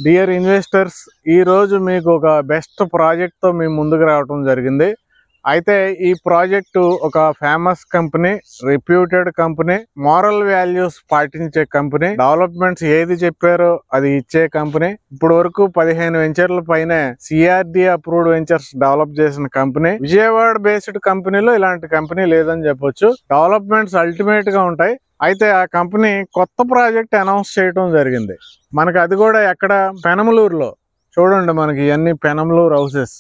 Dear investors, ఈ రోజు మీకు ఒక బెస్ట్ ప్రాజెక్ట్ తో మీ ముందుకు రావడం జరిగింది. అయితే ఈ ప్రాజెక్టు ఒక famous company, reputed company, moral values పాటించే కంపెనీ, డెవలప్మెంట్స్ ఏది చెప్పారో అది ఇచ్చే కంపెనీ. ఇప్పుడు వరకు 15 వెంచర్ల పైనే సిఆర్డి అప్రూవ్డ్ వెంచర్స్ డెవలప్ చేసిన కంపెనీ. విజయవాడ బేస్డ్ కంపెనీలో ఇలాంటి కంపెనీ లేదని చెప్పొచ్చు. డెవలప్మెంట్స్ అల్టిమేట్ గా ఉంటాయి. అయితే ఆ కంపెనీ కొత్త ప్రాజెక్ట్ అనౌన్స్ చేయడం జరిగింది. మనకి అది కూడా ఎక్కడ, పెనమలూరులో. చూడండి, మనకి ఇవన్నీ పెనమలూరు హౌసెస్.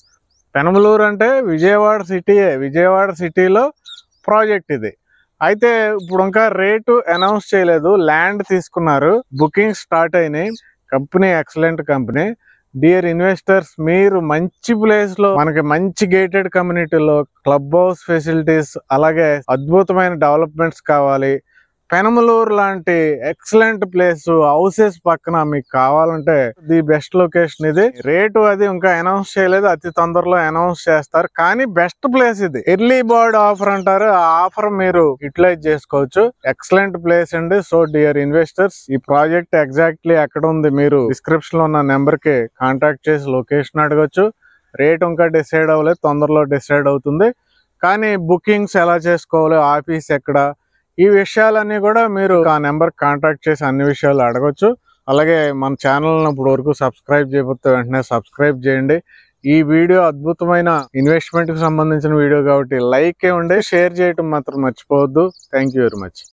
పెనమలూరు అంటే విజయవాడ సిటీయే. విజయవాడ సిటీలో ప్రాజెక్ట్ ఇది. అయితే ఇప్పుడు ఇంకా రేటు అనౌన్స్ చేయలేదు. ల్యాండ్ తీసుకున్నారు, బుకింగ్ స్టార్ట్ అయినాయి. Company excellent company. Dear investors, మీరు మంచి ప్లేస్ లో, మనకి మంచి గేటెడ్ కమ్యూనిటీలో క్లబ్ హౌస్ ఫెసిలిటీస్, అలాగే అద్భుతమైన డెవలప్మెంట్స్ కావాలి. పెనమలూరు లాంటి ఎక్సలెంట్ ప్లేస్, హౌసెస్ పక్కన మీకు కావాలంటే ది బెస్ట్ లొకేషన్ ఇది. రేటు అది ఇంకా అనౌన్స్ చేయలేదు, అతి తొందరలో అనౌన్స్ చేస్తారు. కానీ బెస్ట్ ప్లేస్ ఇది. ఎర్లీ బర్డ్ ఆఫర్ అంటారు, ఆ ఆఫర్ మీరు యూటిలైజ్ చేసుకోవచ్చు. ఎక్సలెంట్ ప్లేస్ అండి. సో డియర్ ఇన్వెస్టర్స్, ఈ ప్రాజెక్ట్ ఎగ్జాక్ట్లీ ఎక్కడ ఉంది మీరు డిస్క్రిప్షన్ లో ఉన్న నెంబర్ కి కాంటాక్ట్ చేసి లొకేషన్ అడగొచ్చు. రేట్ ఇంకా డిసైడ్ అవ్వలేదు, తొందరలో డిసైడ్ అవుతుంది. కానీ బుకింగ్స్ ఎలా చేసుకోవాలి, ఆఫీస్ ఎక్కడ, ఈ విషయాలన్నీ కూడా మీరు ఆ నెంబర్ కాంటాక్ట్ చేసి అన్ని విషయాలు అడగొచ్చు. అలాగే మన ఛానల్ ఇప్పుడు వరకు సబ్స్క్రైబ్ చేయకపోతే వెంటనే సబ్స్క్రైబ్ చేయండి. ఈ వీడియో అద్భుతమైన ఇన్వెస్ట్మెంట్ కి సంబంధించిన వీడియో కాబట్టి లైక్ ఇవ్వండి, షేర్ చేయటం మాత్రం మర్చిపోవద్దు. Thank you very much.